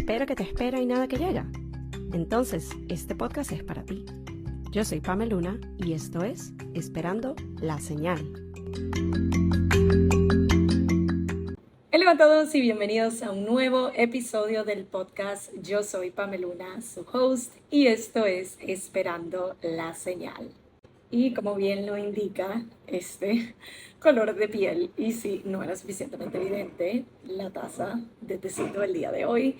espera que te espera y nada que llega? Entonces, este podcast es para ti. Yo soy Pame Luna y esto es Esperando la Señal. Hola a todos y bienvenidos a un nuevo episodio del podcast. Yo soy Pame Luna, su host, y esto es Esperando la Señal. Y como bien lo indica este color de piel, y si no era suficientemente evidente, la taza de tecito del día de hoy,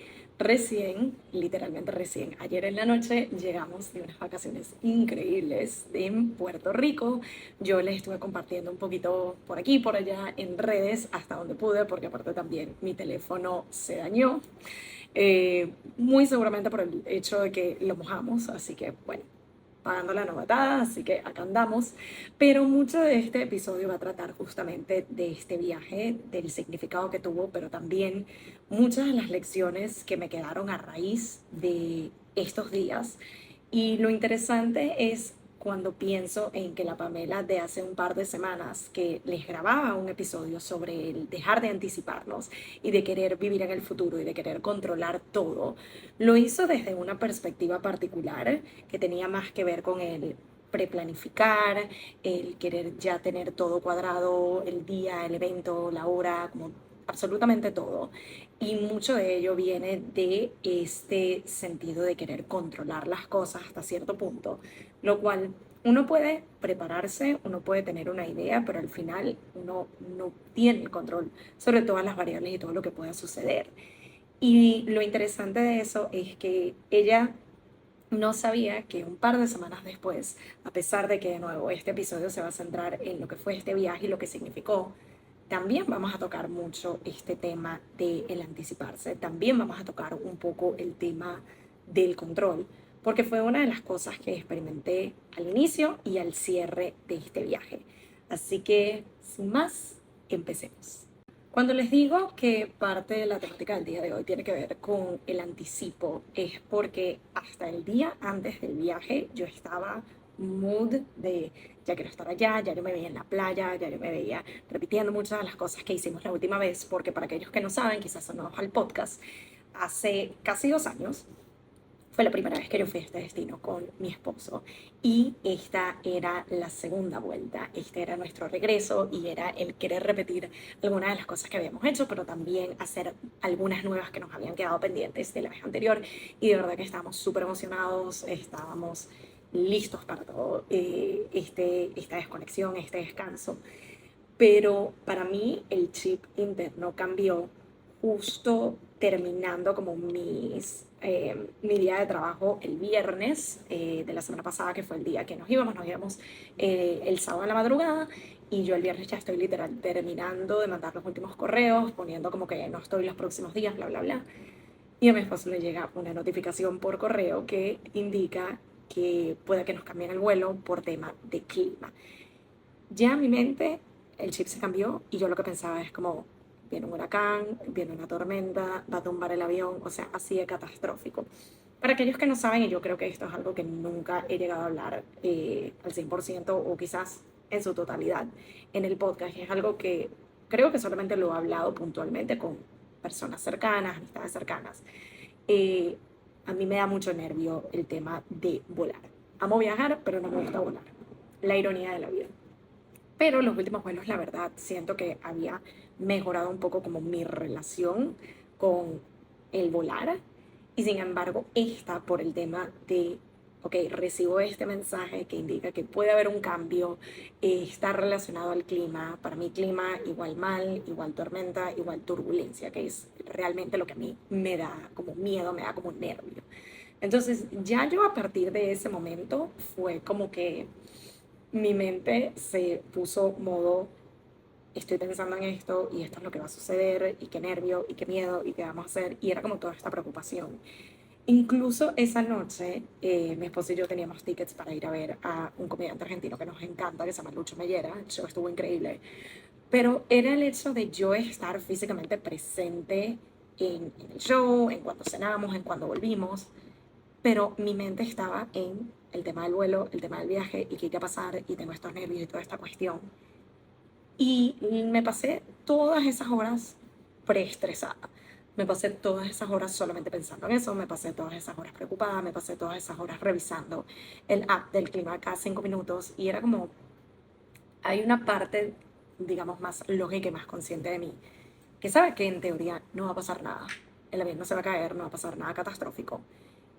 literalmente recién, ayer en la noche llegamos de unas vacaciones increíbles en Puerto Rico. Yo les estuve compartiendo un poquito por aquí, por allá en redes, hasta donde pude, porque aparte también mi teléfono se dañó, muy seguramente por el hecho de que lo mojamos, así que bueno, pagando la novatada, así que acá andamos. Pero mucho de este episodio va a tratar justamente de este viaje, del significado que tuvo, pero también muchas de las lecciones que me quedaron a raíz de estos días. Y lo interesante es cuando pienso en que la Pamela de hace un par de semanas que les grababa un episodio sobre el dejar de anticiparnos y de querer vivir en el futuro y de querer controlar todo, lo hizo desde una perspectiva particular que tenía más que ver con el preplanificar, el querer ya tener todo cuadrado, el día, el evento, la hora, como absolutamente todo. Y mucho de ello viene de este sentido de querer controlar las cosas hasta cierto punto, lo cual uno puede prepararse, uno puede tener una idea, pero al final uno no tiene el control sobre todas las variables y todo lo que pueda suceder. Y lo interesante de eso es que ella no sabía que un par de semanas después, a pesar de que de nuevo este episodio se va a centrar en lo que fue este viaje y lo que significó, también vamos a tocar mucho este tema del anticiparse, también vamos a tocar un poco el tema del control, porque fue una de las cosas que experimenté al inicio y al cierre de este viaje. Así que, sin más, empecemos. Cuando les digo que parte de la temática del día de hoy tiene que ver con el anticipo, es porque hasta el día antes del viaje yo estaba mood de ya quiero estar allá, ya yo me veía en la playa, ya yo me veía repitiendo muchas de las cosas que hicimos la última vez, porque para aquellos que no saben, quizás son nuevos al podcast, hace casi 2 años fue la primera vez que yo fui a este destino con mi esposo y esta era la segunda vuelta, este era nuestro regreso y era el querer repetir algunas de las cosas que habíamos hecho, pero también hacer algunas nuevas que nos habían quedado pendientes de la vez anterior y de verdad que estábamos súper emocionados, estábamos listos para todo, esta desconexión, este descanso. Pero para mí el chip interno cambió justo terminando como mi día de trabajo el viernes de la semana pasada, que fue el día que nos íbamos el sábado en la madrugada, y yo el viernes ya estoy literal terminando de mandar los últimos correos, poniendo como que no estoy los próximos días, bla, bla, bla. Y a mi esposo le llega una notificación por correo que indica que puede que nos cambien el vuelo por tema de clima. Ya mi mente, el chip se cambió y yo lo que pensaba es como, viene un huracán, viene una tormenta, va a tumbar el avión, o sea, así de catastrófico. Para aquellos que no saben, y yo creo que esto es algo que nunca he llegado a hablar al 100% o quizás en su totalidad en el podcast, es algo que creo que solamente lo he hablado puntualmente con personas cercanas, amistades cercanas. Eh, a mí me da mucho nervio el tema de volar. Amo viajar, pero no me gusta volar. La ironía de la vida. Pero los últimos vuelos, la verdad, siento que había mejorado un poco como mi relación con el volar. Y sin embargo, esta por el tema de, ok, recibo este mensaje que indica que puede haber un cambio, está relacionado al clima. Para mí clima igual mal, igual tormenta, igual turbulencia, que es realmente lo que a mí me da como miedo, me da como nervio. Entonces, ya yo a partir de ese momento fue como que mi mente se puso modo, estoy pensando en esto y esto es lo que va a suceder y qué nervio y qué miedo y qué vamos a hacer y era como toda esta preocupación. Incluso esa noche mi esposo y yo teníamos tickets para ir a ver a un comediante argentino que nos encanta, que se llama Lucho Mellera, el show estuvo increíble, pero era el hecho de yo estar físicamente presente en el show, en cuando cenamos, en cuando volvimos, pero mi mente estaba en el tema del vuelo, el tema del viaje y qué iba a pasar y tengo estos nervios y toda esta cuestión. Y me pasé todas esas horas preestresada. Me pasé todas esas horas solamente pensando en eso, me pasé todas esas horas preocupada, me pasé todas esas horas revisando el app del clima cada 5 minutos y era como, hay una parte, digamos, más lógica y más consciente de mí, que sabe que en teoría no va a pasar nada, el avión no se va a caer, no va a pasar nada catastrófico.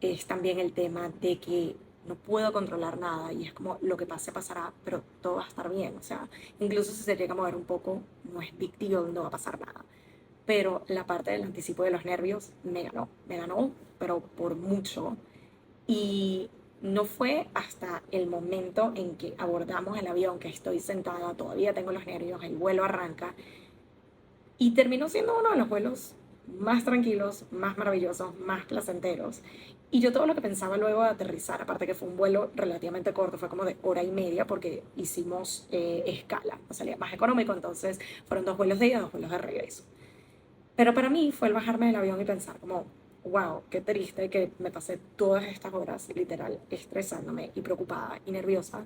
Es también el tema de que no puedo controlar nada y es como lo que pase pasará, pero todo va a estar bien, o sea, incluso si se llega a mover un poco, no es big deal, no va a pasar nada. Pero la parte del anticipo de los nervios me ganó, pero por mucho. Y no fue hasta el momento en que abordamos el avión, que estoy sentada, todavía tengo los nervios, el vuelo arranca, y terminó siendo uno de los vuelos más tranquilos, más maravillosos, más placenteros. Y yo todo lo que pensaba luego de aterrizar, aparte que fue un vuelo relativamente corto, fue como de hora y media porque hicimos escala, no salía más económico, entonces fueron 2 vuelos de ida, 2 vuelos de regreso. Pero para mí fue el bajarme del avión y pensar como, wow, qué triste que me pasé todas estas horas literal estresándome y preocupada y nerviosa,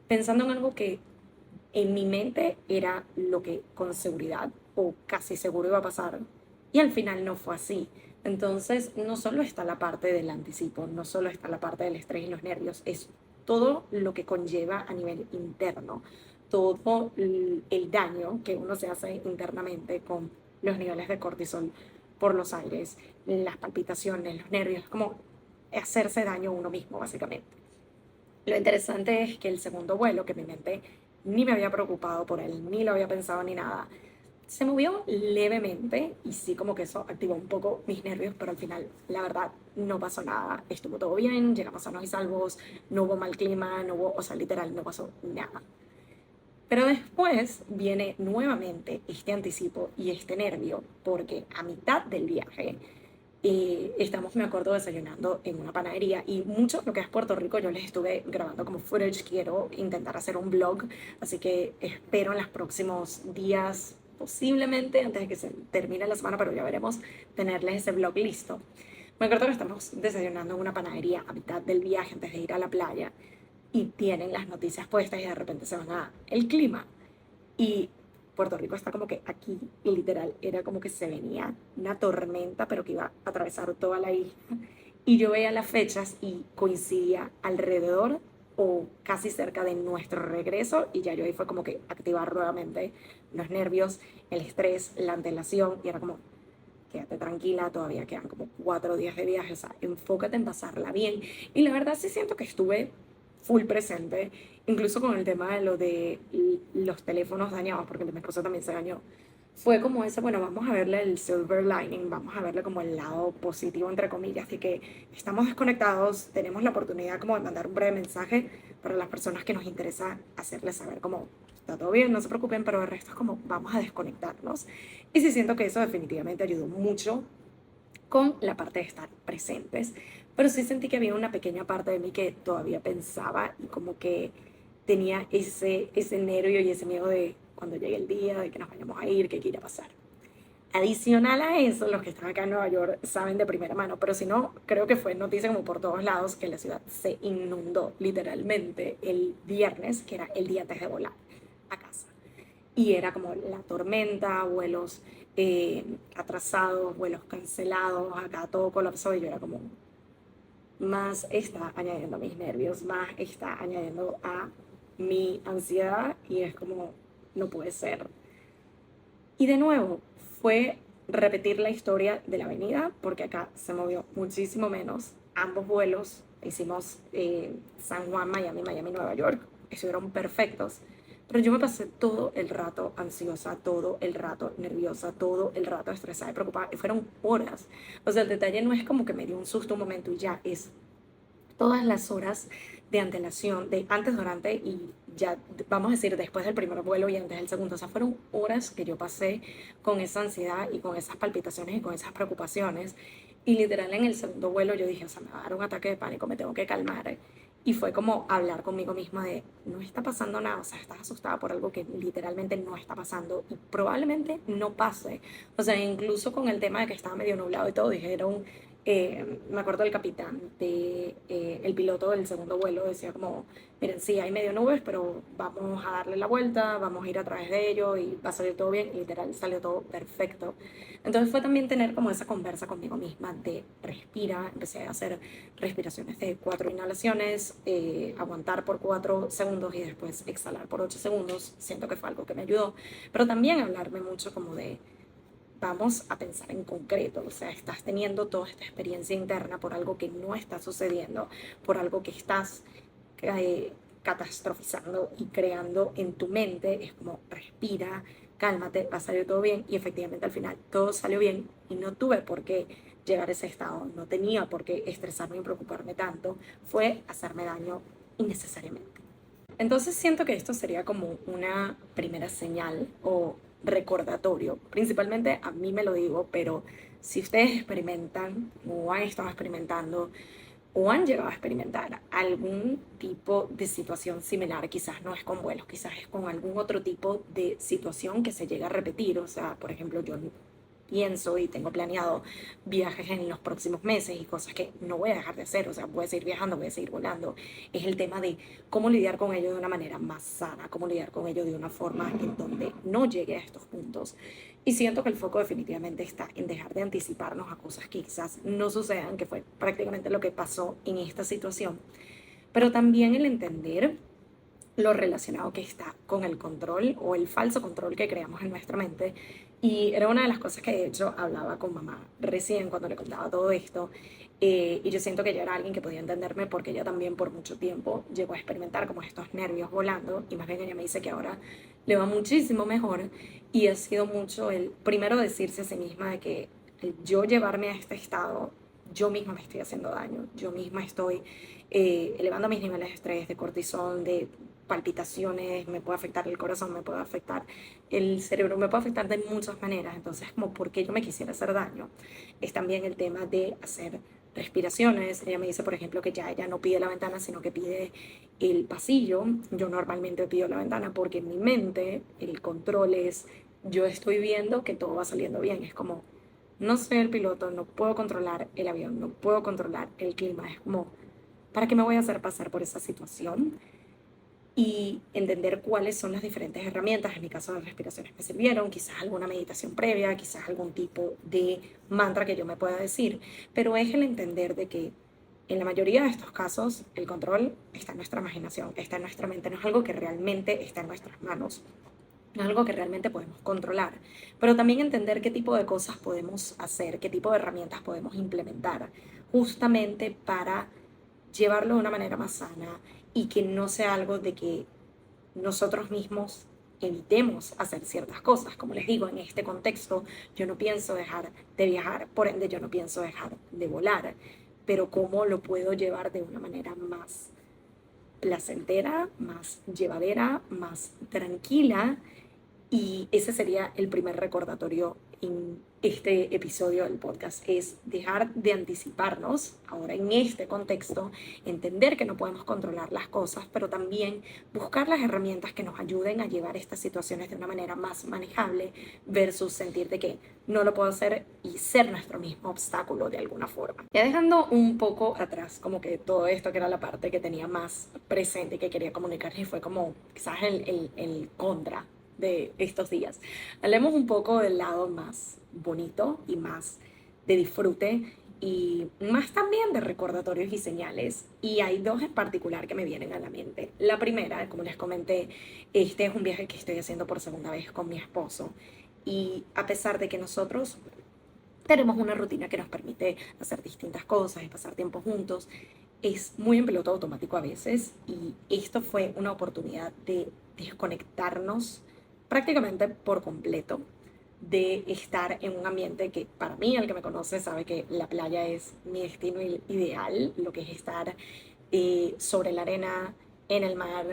pensando en algo que en mi mente era lo que con seguridad o casi seguro iba a pasar y al final no fue así. Entonces, no solo está la parte del anticipo, no solo está la parte del estrés y los nervios, es todo lo que conlleva a nivel interno, todo el daño que uno se hace internamente con los niveles de cortisol por los aires, las palpitaciones, los nervios, como hacerse daño a uno mismo, básicamente. Lo interesante es que el segundo vuelo, que mi mente ni me había preocupado por él, ni lo había pensado ni nada, se movió levemente y sí como que eso activó un poco mis nervios, pero al final, la verdad, no pasó nada. Estuvo todo bien, llegamos sanos y salvos, no hubo mal clima, no hubo, o sea, literal, no pasó nada. Pero después viene nuevamente este anticipo y este nervio, porque a mitad del viaje estamos, me acuerdo, desayunando en una panadería y mucho lo que es Puerto Rico yo les estuve grabando como footage, quiero intentar hacer un vlog, así que espero en los próximos días, posiblemente antes de que se termine la semana, pero ya veremos, tenerles ese vlog listo. Me acuerdo que estamos desayunando en una panadería a mitad del viaje antes de ir a la playa y tienen las noticias puestas y de repente se van a el clima y Puerto Rico está como que aquí, y literal, era como que se venía una tormenta, pero que iba a atravesar toda la isla. Y yo veía las fechas y coincidía alrededor o casi cerca de nuestro regreso, y ya yo ahí fue como que activar nuevamente los nervios, el estrés, la antelación, y era como, quédate tranquila, todavía quedan como 4 días de viaje, o sea, enfócate en pasarla bien. Y la verdad sí siento que estuve full presente, incluso con el tema de lo de los teléfonos dañados, porque mi esposo también se dañó. Fue como ese, bueno, vamos a verle el silver lining, vamos a verle como el lado positivo, entre comillas, así que estamos desconectados, tenemos la oportunidad como de mandar un breve mensaje para las personas que nos interesa hacerles saber como, está todo bien, no se preocupen, pero el resto es como, vamos a desconectarnos. Y sí siento que eso definitivamente ayudó mucho con la parte de estar presentes, pero sí sentí que había una pequeña parte de mí que todavía pensaba y como que tenía ese nervio y ese miedo de cuando llegue el día, de que nos vayamos a ir, que qué irá a pasar. Adicional a eso, los que están acá en Nueva York saben de primera mano, pero si no, creo que fue noticia como por todos lados que la ciudad se inundó literalmente el viernes, que era el día antes de volar a casa. Y era como la tormenta, vuelos atrasados, vuelos cancelados, acá todo colapsó y yo era como, más está añadiendo a mis nervios, más está añadiendo a mi ansiedad y es como, no puede ser. Y de nuevo, fue repetir la historia de la avenida, porque acá se movió muchísimo menos. Ambos vuelos, hicimos San Juan, Miami, Miami, Nueva York, estuvieron perfectos. Pero yo me pasé todo el rato ansiosa, todo el rato nerviosa, todo el rato estresada y preocupada. Y fueron horas. O sea, el detalle no es como que me dio un susto un momento y ya, es todas las horas de antelación, de antes, durante y ya, vamos a decir, después del primer vuelo y antes del segundo. O sea, fueron horas que yo pasé con esa ansiedad y con esas palpitaciones y con esas preocupaciones. Y literal en el segundo vuelo yo dije, o sea, me va a dar un ataque de pánico, me tengo que calmar. Y fue como hablar conmigo misma de, no está pasando nada, o sea, estás asustada por algo que literalmente no está pasando y probablemente no pase. O sea, incluso con el tema de que estaba medio nublado y todo, dijeron Me acuerdo del capitán, el piloto del segundo vuelo, decía como, miren, sí, hay medio nubes, pero vamos a darle la vuelta, vamos a ir a través de ello y va a salir todo bien. Y literal, salió todo perfecto. Entonces fue también tener como esa conversa conmigo misma de respira. Empecé a hacer respiraciones de 4 inhalaciones, aguantar por 4 segundos y después exhalar por 8 segundos. Siento que fue algo que me ayudó. Pero también hablarme mucho como de vamos a pensar en concreto, o sea, estás teniendo toda esta experiencia interna por algo que no está sucediendo, por algo que estás catastrofizando y creando en tu mente. Es como respira, cálmate, va a salir todo bien. Y efectivamente al final todo salió bien y no tuve por qué llegar a ese estado, no tenía por qué estresarme y preocuparme tanto, fue hacerme daño innecesariamente. Entonces siento que esto sería como una primera señal o recordatorio. Principalmente a mí me lo digo, pero si ustedes experimentan o han estado experimentando o han llegado a experimentar algún tipo de situación similar, quizás no es con vuelos, quizás es con algún otro tipo de situación que se llega a repetir. O sea, por ejemplo, yo pienso y tengo planeado viajes en los próximos meses y cosas que no voy a dejar de hacer, o sea, voy a seguir viajando, voy a seguir volando. Es el tema de cómo lidiar con ello de una manera más sana, cómo lidiar con ello de una forma en donde no llegue a estos puntos. Y siento que el foco definitivamente está en dejar de anticiparnos a cosas que quizás no sucedan, que fue prácticamente lo que pasó en esta situación, pero también el entender lo relacionado que está con el control o el falso control que creamos en nuestra mente. Y era una de las cosas que de hecho hablaba con mamá recién cuando le contaba todo esto. Y yo siento que ella era alguien que podía entenderme porque ella también por mucho tiempo llegó a experimentar como estos nervios volando. Y más bien ella me dice que ahora le va muchísimo mejor. Y ha sido mucho el primero decirse a sí misma de que el yo llevarme a este estado, yo misma me estoy haciendo daño, yo misma estoy elevando mis niveles de estrés, de cortisol, de palpitaciones, me puede afectar el corazón, me puede afectar el cerebro, me puede afectar de muchas maneras. Entonces, como, ¿por qué yo me quisiera hacer daño? Es también el tema de hacer respiraciones. Ella me dice, por ejemplo, que ya ella no pide la ventana, sino que pide el pasillo. Yo normalmente pido la ventana porque en mi mente el control es, yo estoy viendo que todo va saliendo bien. Es como, no soy el piloto, no puedo controlar el avión, no puedo controlar el clima. Es como, ¿para qué me voy a hacer pasar por esa situación? Y entender cuáles son las diferentes herramientas. En mi caso, las respiraciones me sirvieron, quizás alguna meditación previa, quizás algún tipo de mantra que yo me pueda decir, pero es el entender de que en la mayoría de estos casos el control está en nuestra imaginación, está en nuestra mente, no es algo que realmente está en nuestras manos, no es algo que realmente podemos controlar, pero también entender qué tipo de cosas podemos hacer, qué tipo de herramientas podemos implementar justamente para llevarlo de una manera más sana y que no sea algo de que nosotros mismos evitemos hacer ciertas cosas. Como les digo, en este contexto yo no pienso dejar de viajar, por ende yo no pienso dejar de volar, pero cómo lo puedo llevar de una manera más placentera, más llevadera, más tranquila. Y ese sería el primer recordatorio en este episodio del podcast, es dejar de anticiparnos ahora en este contexto, entender que no podemos controlar las cosas, pero también buscar las herramientas que nos ayuden a llevar estas situaciones de una manera más manejable versus sentir de que no lo puedo hacer y ser nuestro mismo obstáculo de alguna forma. Ya dejando un poco atrás como que todo esto que era la parte que tenía más presente y que quería comunicar y fue como quizás el contra de estos días. Hablemos un poco del lado más bonito y más de disfrute y más también de recordatorios y señales. Y hay dos en particular que me vienen a la mente. La primera, como les comenté, este es un viaje que estoy haciendo por segunda vez con mi esposo. Y a pesar de que nosotros tenemos una rutina que nos permite hacer distintas cosas y pasar tiempo juntos, es muy en piloto automático a veces y esto fue una oportunidad de desconectarnos prácticamente por completo, de estar en un ambiente que para mí, el que me conoce, sabe que la playa es mi destino ideal, lo que es estar sobre la arena, en el mar,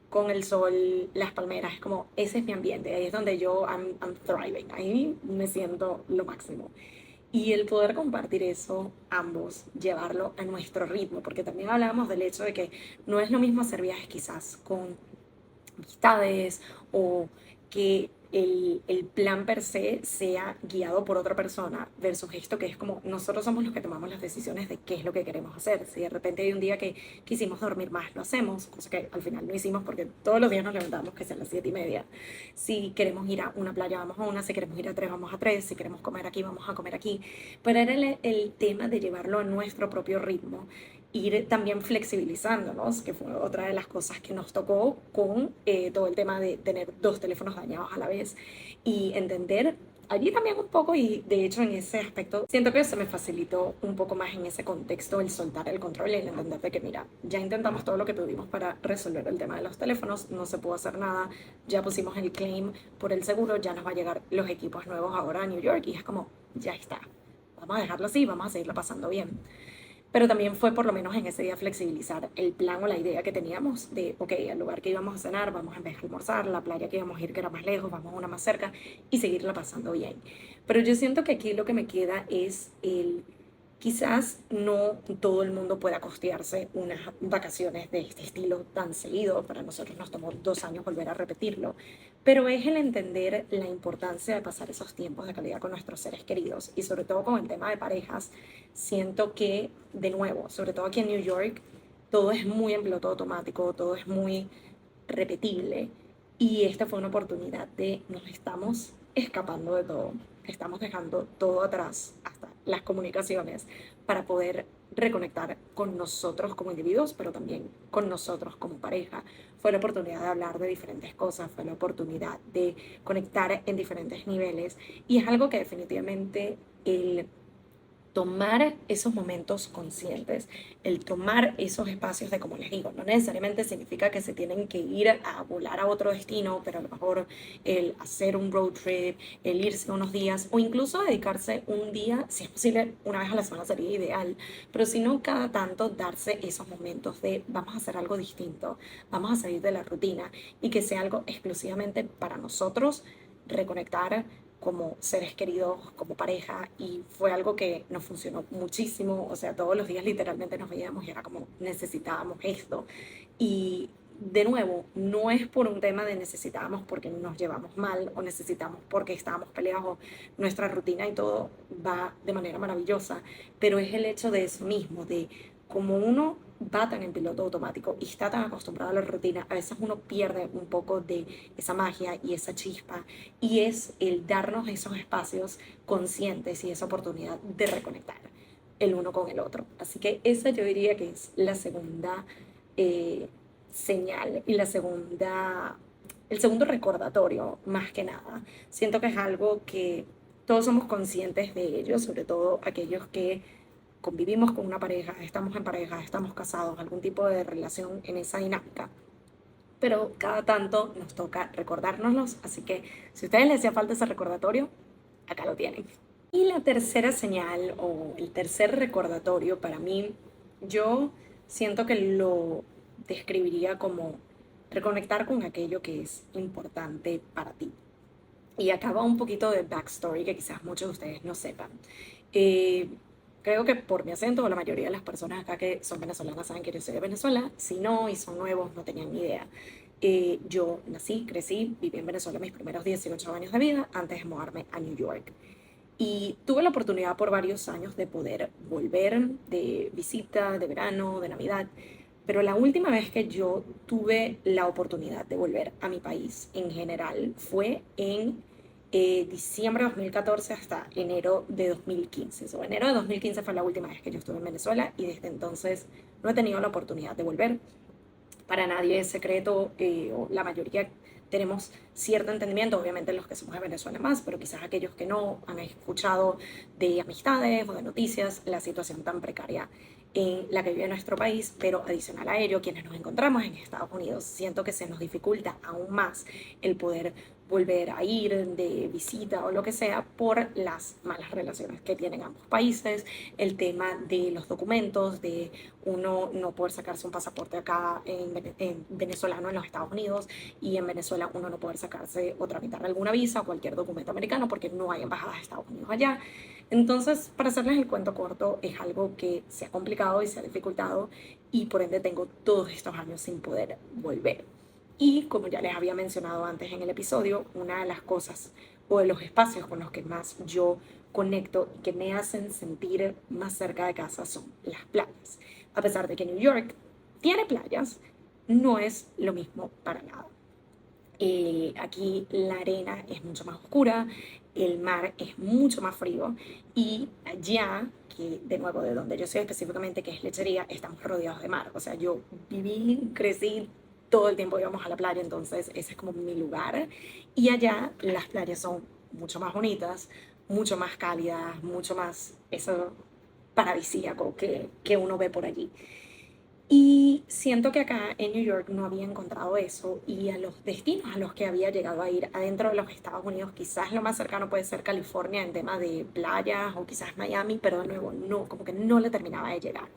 con el sol, las palmeras, es como, ese es mi ambiente, ahí es donde yo I'm thriving, ahí me siento lo máximo. Y el poder compartir eso, ambos, llevarlo a nuestro ritmo, porque también hablábamos del hecho de que no es lo mismo hacer viajes quizás con amistades o que el plan per se sea guiado por otra persona versus esto que es como nosotros somos los que tomamos las decisiones de qué es lo que queremos hacer. Si de repente hay un día que quisimos dormir más, lo hacemos, cosa que al final no hicimos porque todos los días nos levantamos que sea a las 7:30. Si queremos ir a una playa, vamos a una, si queremos ir a tres, vamos a tres, si queremos comer aquí, vamos a comer aquí. Pero era el tema de llevarlo a nuestro propio ritmo, ir también flexibilizándonos, que fue otra de las cosas que nos tocó con todo el tema de tener dos teléfonos dañados a la vez y entender allí también un poco, y de hecho en ese aspecto siento que se me facilitó un poco más en ese contexto el soltar el control y el entender de que mira, ya intentamos todo lo que pudimos para resolver el tema de los teléfonos, no se pudo hacer nada, ya pusimos el claim por el seguro, ya nos va a llegar los equipos nuevos ahora a New York y es como, ya está, vamos a dejarlo así, vamos a seguirlo pasando bien. Pero también fue por lo menos en ese día flexibilizar el plan o la idea que teníamos de, ok, al lugar que íbamos a cenar, vamos en vez de almorzar, la playa que íbamos a ir que era más lejos, vamos a una más cerca y seguirla pasando bien. Pero yo siento que aquí lo que me queda es quizás no todo el mundo pueda costearse unas vacaciones de este estilo tan seguido. Para nosotros nos tomó 2 años volver a repetirlo. Pero es el entender la importancia de pasar esos tiempos de calidad con nuestros seres queridos. Y sobre todo con el tema de parejas, siento que, de nuevo, sobre todo aquí en New York, todo es muy en piloto automático, todo es muy repetible. Y esta fue una oportunidad de nos estamos escapando de todo, estamos dejando todo atrás, hasta las comunicaciones, para poder reconectar con nosotros como individuos, pero también con nosotros como pareja. Fue la oportunidad de hablar de diferentes cosas, fue la oportunidad de conectar en diferentes niveles y es algo que definitivamente el tomar esos momentos conscientes, el tomar esos espacios de, como les digo, no necesariamente significa que se tienen que ir a volar a otro destino, pero a lo mejor el hacer un road trip, el irse unos días o incluso dedicarse un día, si es posible, una vez a la semana sería ideal, pero si no, cada tanto darse esos momentos de vamos a hacer algo distinto, vamos a salir de la rutina y que sea algo exclusivamente para nosotros, reconectar como seres queridos, como pareja, y fue algo que nos funcionó muchísimo. O sea, todos los días literalmente nos veíamos y era como necesitábamos esto. Y de nuevo, no es por un tema de necesitábamos porque nos llevamos mal o necesitamos porque estábamos peleados, nuestra rutina y todo va de manera maravillosa, pero es el hecho de eso mismo, de como uno va tan en piloto automático y está tan acostumbrado a la rutina, a veces uno pierde un poco de esa magia y esa chispa, y es el darnos esos espacios conscientes y esa oportunidad de reconectar el uno con el otro. Así que esa yo diría que es la segunda eh, señal y el segundo recordatorio, más que nada. Siento que es algo que todos somos conscientes de ello, sobre todo aquellos que convivimos con una pareja, estamos en pareja, estamos casados, algún tipo de relación en esa dinámica. Pero cada tanto nos toca recordárnoslos, así que si a ustedes les hacía falta ese recordatorio, acá lo tienen. Y la tercera señal o el tercer recordatorio para mí, yo siento que lo describiría como reconectar con aquello que es importante para ti. Y acaba un poquito de backstory que quizás muchos de ustedes no sepan. Eh, Creo que por mi acento, la mayoría de las personas acá que son venezolanas saben que yo soy de Venezuela. Si no, y son nuevos, no tenían ni idea. Yo nací, crecí, viví en Venezuela mis primeros 18 años de vida antes de mudarme a New York. Y tuve la oportunidad por varios años de poder volver de visita, de verano, de Navidad. Pero la última vez que yo tuve la oportunidad de volver a mi país en general fue en diciembre de 2014 hasta enero de 2015. So, enero de 2015 fue la última vez que yo estuve en Venezuela y desde entonces no he tenido la oportunidad de volver. Para nadie es secreto, o la mayoría tenemos cierto entendimiento, obviamente los que somos de Venezuela más, pero quizás aquellos que no han escuchado de amistades o de noticias la situación tan precaria en la que vive nuestro país, pero adicional a ello, quienes nos encontramos en Estados Unidos, siento que se nos dificulta aún más el poder volver a ir de visita o lo que sea por las malas relaciones que tienen ambos países, el tema de los documentos, de uno no poder sacarse un pasaporte acá en venezolano en los Estados Unidos y en Venezuela uno no poder sacarse o tramitar alguna visa o cualquier documento americano porque no hay embajadas de Estados Unidos allá. Entonces, para hacerles el cuento corto, es algo que se ha complicado y se ha dificultado y por ende tengo todos estos años sin poder volver. Y como ya les había mencionado antes en el episodio, una de las cosas o de los espacios con los que más yo conecto y que me hacen sentir más cerca de casa son las playas. A pesar de que New York tiene playas, no es lo mismo para nada. Aquí la arena es mucho más oscura, el mar es mucho más frío y allá, que de nuevo de donde yo soy específicamente, que es Lechería, estamos rodeados de mar. O sea, yo viví, crecí, todo el tiempo íbamos a la playa, entonces ese es como mi lugar. Y allá las playas son mucho más bonitas, mucho más cálidas, mucho más eso paradisíaco que uno ve por allí. Y siento que acá en New York no había encontrado eso y a los destinos a los que había llegado a ir adentro de los Estados Unidos, quizás lo más cercano puede ser California en tema de playas o quizás Miami, pero de nuevo no, como que no le terminaba de llegar.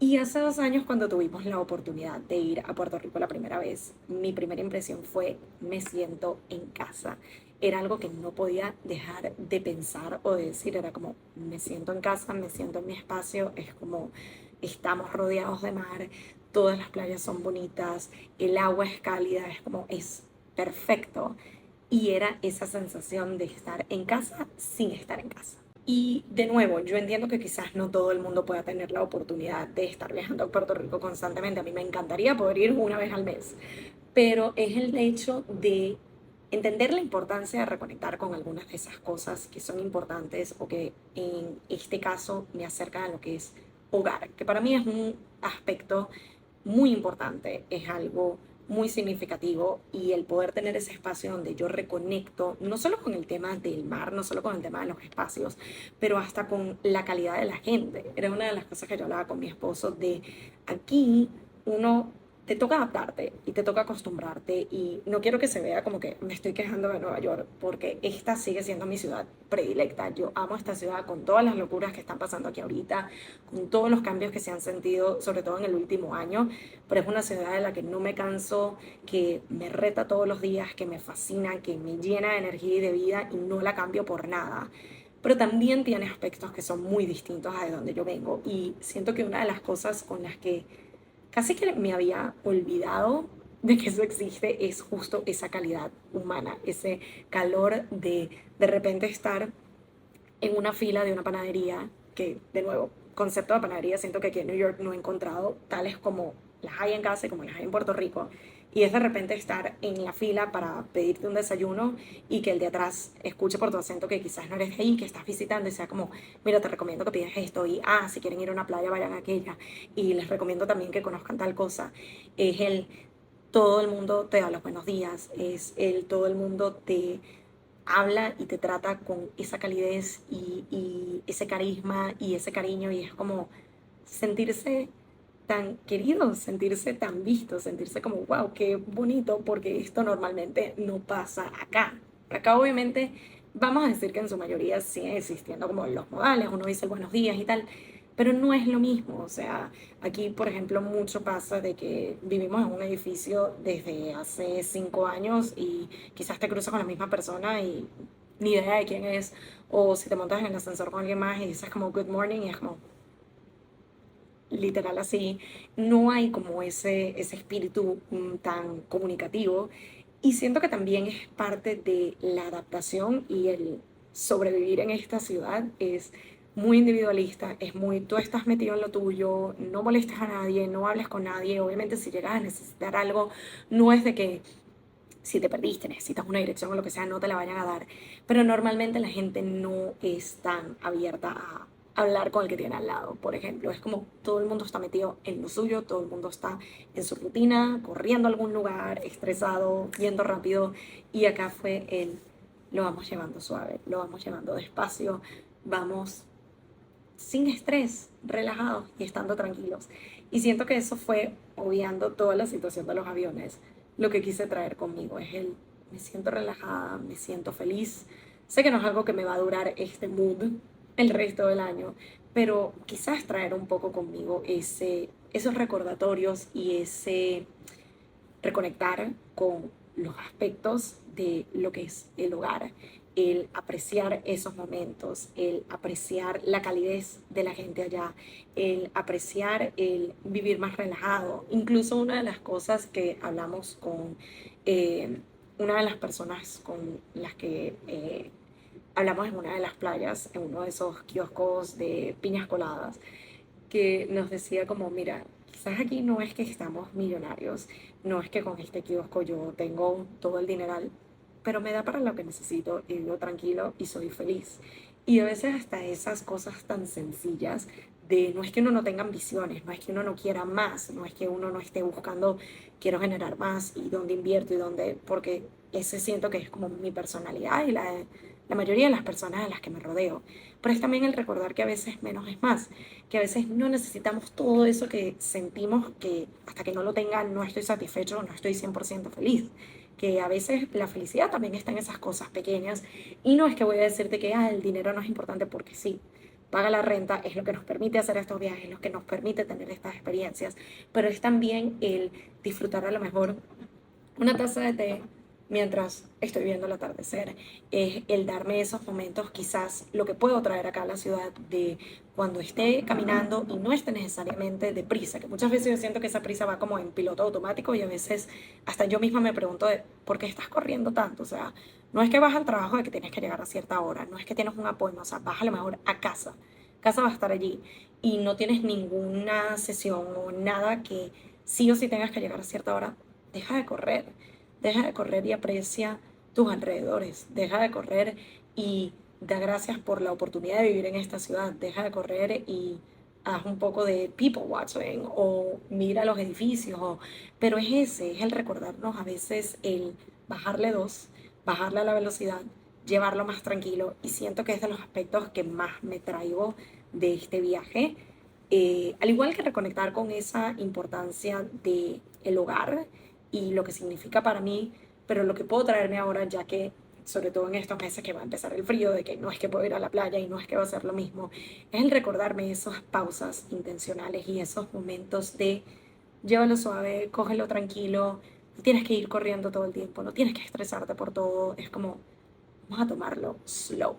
Y hace 2 años cuando tuvimos la oportunidad de ir a Puerto Rico la primera vez, mi primera impresión fue me siento en casa. Era algo que no podía dejar de pensar o de decir, era como me siento en casa, me siento en mi espacio, es como estamos rodeados de mar, todas las playas son bonitas, el agua es cálida, es como es perfecto. Y era esa sensación de estar en casa sin estar en casa. Y de nuevo, yo entiendo que quizás no todo el mundo pueda tener la oportunidad de estar viajando a Puerto Rico constantemente. A mí me encantaría poder ir una vez al mes, pero es el hecho de entender la importancia de reconectar con algunas de esas cosas que son importantes o que en este caso me acercan a lo que es hogar, que para mí es un aspecto muy importante, es algo muy significativo y el poder tener ese espacio donde yo reconecto, no solo con el tema del mar, no solo con el tema de los espacios, pero hasta con la calidad de la gente. Era una de las cosas que yo hablaba con mi esposo de aquí uno te toca adaptarte y te toca acostumbrarte y no quiero que se vea como que me estoy quejando de Nueva York porque esta sigue siendo mi ciudad predilecta. Yo amo esta ciudad con todas las locuras que están pasando aquí ahorita, con todos los cambios que se han sentido, sobre todo en el último año, pero es una ciudad de la que no me canso, que me reta todos los días, que me fascina, que me llena de energía y de vida y no la cambio por nada. Pero también tiene aspectos que son muy distintos a de donde yo vengo y siento que una de las cosas con las que casi que me había olvidado de que eso existe es justo esa calidad humana, ese calor de repente estar en una fila de una panadería, que de nuevo, concepto de panadería, siento que aquí en New York no he encontrado tales como las hay en casa y como las hay en Puerto Rico. Y es de repente estar en la fila para pedirte un desayuno y que el de atrás escuche por tu acento que quizás no eres de ahí, que estás visitando y sea como, mira, te recomiendo que pidas esto y, si quieren ir a una playa, vayan a aquella. Y les recomiendo también que conozcan tal cosa. Es el, todo el mundo te da los buenos días, es el, todo el mundo te habla y te trata con esa calidez y ese carisma y ese cariño y es como sentirse tan querido, sentirse tan visto, sentirse como, wow, qué bonito, porque esto normalmente no pasa acá. Acá obviamente vamos a decir que en su mayoría siguen existiendo como los modales, uno dice el buenos días y tal, pero no es lo mismo. O sea, aquí, por ejemplo, mucho pasa de que vivimos en un edificio desde hace 5 años y quizás te cruzas con la misma persona y ni idea de quién es, o si te montas en el ascensor con alguien más y dices como good morning y es como literal así, no hay como ese espíritu tan comunicativo y siento que también es parte de la adaptación y el sobrevivir en esta ciudad es muy individualista, es muy, tú estás metido en lo tuyo, no molestes a nadie, no hables con nadie, obviamente si llegas a necesitar algo, no es de que si te perdiste, necesitas una dirección o lo que sea, no te la vayan a dar. Pero normalmente la gente no es tan abierta a hablar con el que tiene al lado. Por ejemplo, es como todo el mundo está metido en lo suyo, todo el mundo está en su rutina, corriendo a algún lugar, estresado, yendo rápido. Y acá fue el, lo vamos llevando suave, lo vamos llevando despacio, vamos sin estrés, relajados y estando tranquilos. Y siento que eso fue, obviando toda la situación de los aviones, lo que quise traer conmigo. Es el, me siento relajada, me siento feliz. Sé que no es algo que me va a durar este mood el resto del año, pero quizás traer un poco conmigo esos recordatorios y ese reconectar con los aspectos de lo que es el hogar. el apreciar esos momentos, el apreciar la calidez de la gente allá, el apreciar el vivir más relajado. Incluso una de las cosas que hablamos con una de las personas con las que hablamos en una de las playas, en uno de esos kioscos de piñas coladas, que nos decía como, mira, quizás aquí no es que estamos millonarios, no es que con este kiosco yo tengo todo el dineral, pero me da para lo que necesito y vivo tranquilo y soy feliz. Y a veces hasta esas cosas tan sencillas de no es que uno no tenga ambiciones, no es que uno no quiera más, no es que uno no esté buscando quiero generar más y dónde invierto y dónde, porque ese siento que es como mi personalidad y la de la mayoría de las personas a las que me rodeo. Pero es también el recordar que a veces menos es más, que a veces no necesitamos todo eso que sentimos que hasta que no lo tenga no estoy satisfecho, no estoy 100% feliz. Que a veces la felicidad también está en esas cosas pequeñas y no es que voy a decirte que el dinero no es importante porque sí. Paga la renta, es lo que nos permite hacer estos viajes, es lo que nos permite tener estas experiencias, pero es también el disfrutar a lo mejor una taza de té mientras estoy viendo el atardecer, es el darme esos momentos, quizás lo que puedo traer acá a la ciudad de cuando esté caminando y no esté necesariamente deprisa, que muchas veces yo siento que esa prisa va como en piloto automático y a veces hasta yo misma me pregunto de por qué estás corriendo tanto, o sea, no es que vas al trabajo de que tienes que llegar a cierta hora, no es que tienes un apoyo, o sea, vas a lo mejor a casa, casa va a estar allí y no tienes ninguna sesión o nada que sí o sí tengas que llegar a cierta hora, deja de correr. Deja de correr y aprecia tus alrededores. Deja de correr y da gracias por la oportunidad de vivir en esta ciudad. Deja de correr y haz un poco de people watching o mira los edificios. Pero es ese, es el recordarnos a veces el bajarle dos, bajarle a la velocidad, llevarlo más tranquilo. Y siento que es de los aspectos que más me traigo de este viaje. Al igual que reconectar con esa importancia de el hogar y lo que significa para mí, pero lo que puedo traerme ahora, ya que sobre todo en estos meses que va a empezar el frío, de que no es que puedo ir a la playa y no es que va a ser lo mismo, es el recordarme esas pausas intencionales y esos momentos de llévalo suave, cógelo tranquilo, no tienes que ir corriendo todo el tiempo, no tienes que estresarte por todo, es como, vamos a tomarlo slow.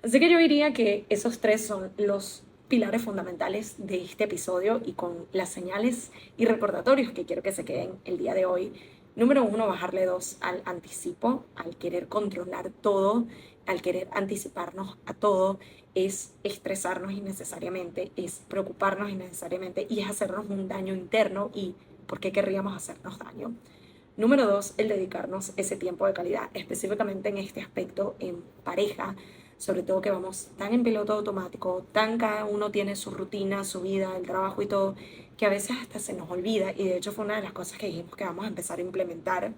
Así que yo diría que esos tres son los pilares fundamentales de este episodio y con las señales y recordatorios que quiero que se queden el día de hoy. Número uno, bajarle dos al anticipo, al querer controlar todo, al querer anticiparnos a todo, es estresarnos innecesariamente, es preocuparnos innecesariamente y es hacernos un daño interno y ¿por qué querríamos hacernos daño? Número dos, el dedicarnos ese tiempo de calidad, específicamente en este aspecto en pareja, sobre todo que vamos tan en piloto automático, tan cada uno tiene su rutina, su vida, el trabajo y todo, que a veces hasta se nos olvida y de hecho fue una de las cosas que dijimos que vamos a empezar a implementar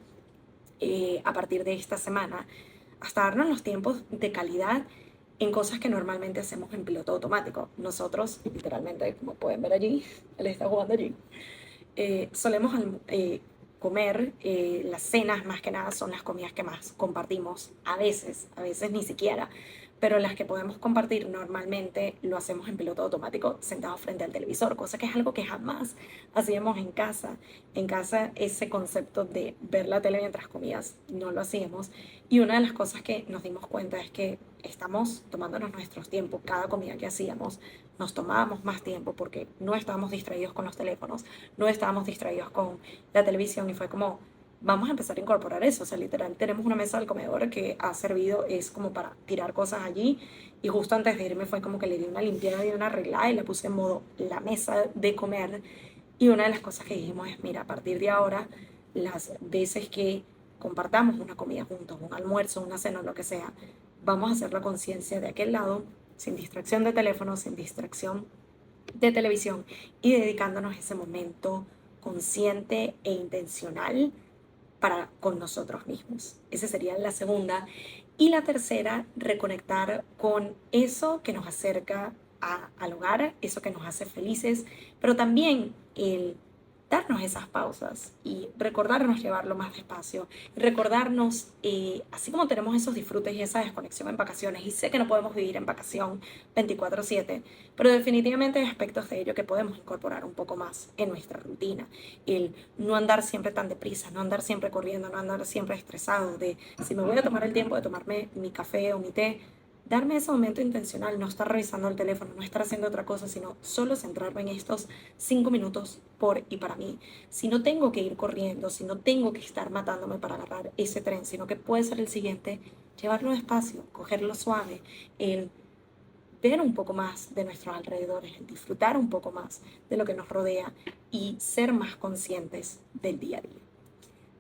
a partir de esta semana, hasta darnos los tiempos de calidad en cosas que normalmente hacemos en piloto automático. Nosotros, literalmente, como pueden ver allí, él está jugando allí, solemos comer, las cenas más que nada son las comidas que más compartimos, a veces ni siquiera, pero las que podemos compartir normalmente lo hacemos en piloto automático sentados frente al televisor, cosa que es algo que jamás hacíamos en casa. En casa ese concepto de ver la tele mientras comías no lo hacíamos y una de las cosas que nos dimos cuenta es que estamos tomándonos nuestros tiempos, cada comida que hacíamos nos tomábamos más tiempo porque no estábamos distraídos con los teléfonos, no estábamos distraídos con la televisión y fue como, vamos a empezar a incorporar eso, o sea, literal, tenemos una mesa del comedor que ha servido, es como para tirar cosas allí y justo antes de irme fue como que le di una limpiada y una arreglada y la puse en modo la mesa de comer y una de las cosas que dijimos es, mira, a partir de ahora, las veces que compartamos una comida juntos, un almuerzo, una cena, lo que sea, vamos a hacer la conciencia de aquel lado, sin distracción de teléfono, sin distracción de televisión y dedicándonos ese momento consciente e intencional para con nosotros mismos. Esa sería la segunda. Y la tercera, reconectar con eso que nos acerca al hogar, eso que nos hace felices, pero también el darnos esas pausas y recordarnos llevarlo más despacio, recordarnos, así como tenemos esos disfrutes y esa desconexión en vacaciones, y sé que no podemos vivir en vacación 24/7, pero definitivamente hay aspectos de ello que podemos incorporar un poco más en nuestra rutina. El no andar siempre tan deprisa, no andar siempre corriendo, no andar siempre estresado, de si me voy a tomar el tiempo de tomarme mi café o mi té, darme ese momento intencional, no estar revisando el teléfono, no estar haciendo otra cosa, sino solo centrarme en estos 5 minutos por y para mí. Si no tengo que ir corriendo, si no tengo que estar matándome para agarrar ese tren, sino que puede ser el siguiente, llevarlo despacio, cogerlo suave, el ver un poco más de nuestros alrededores, el disfrutar un poco más de lo que nos rodea y ser más conscientes del día a día.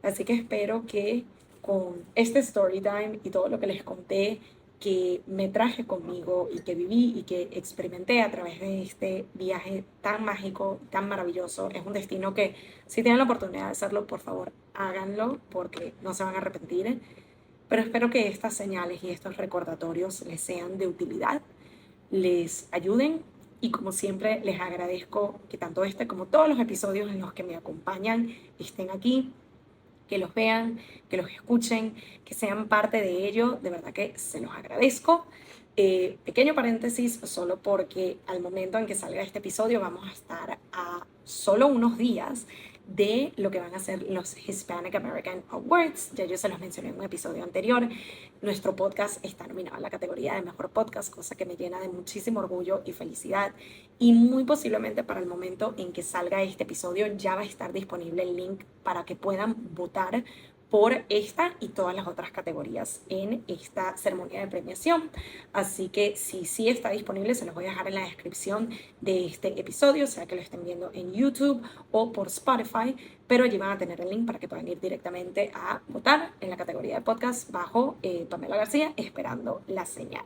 Así que espero que con este story time y todo lo que les conté, que me traje conmigo y que viví y que experimenté a través de este viaje tan mágico, tan maravilloso. Es un destino que, si tienen la oportunidad de hacerlo, por favor, háganlo porque no se van a arrepentir. Pero espero que estas señales y estos recordatorios les sean de utilidad, les ayuden y como siempre les agradezco que tanto este como todos los episodios en los que me acompañan estén aquí, que los vean, que los escuchen, que sean parte de ello. De verdad que se los agradezco. Pequeño paréntesis, solo porque al momento en que salga este episodio vamos a estar a solo unos días de lo que van a ser los Hispanic American Awards. Ya yo se los mencioné en un episodio anterior. Nuestro podcast está nominado en la categoría de Mejor Podcast, cosa que me llena de muchísimo orgullo y felicidad. Y muy posiblemente para el momento en que salga este episodio ya va a estar disponible el link para que puedan votar por esta y todas las otras categorías en esta ceremonia de premiación. Así que si sí está disponible, se los voy a dejar en la descripción de este episodio, sea que lo estén viendo en YouTube o por Spotify, pero allí van a tener el link para que puedan ir directamente a votar en la categoría de podcast bajo Pamela García, Esperando la Señal.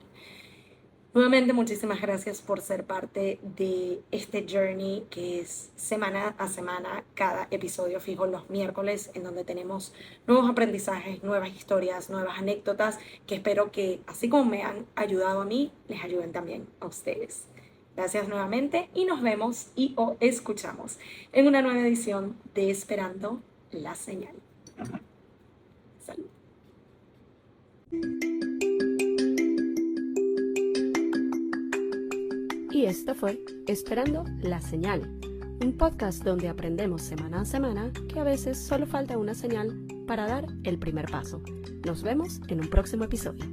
Nuevamente, muchísimas gracias por ser parte de este journey que es semana a semana, cada episodio fijo los miércoles, en donde tenemos nuevos aprendizajes, nuevas historias, nuevas anécdotas que espero que, así como me han ayudado a mí, les ayuden también a ustedes. Gracias nuevamente y nos vemos y o escuchamos en una nueva edición de Esperando la Señal. Salud. Y esto fue Esperando la Señal, un podcast donde aprendemos semana a semana que a veces solo falta una señal para dar el primer paso. Nos vemos en un próximo episodio.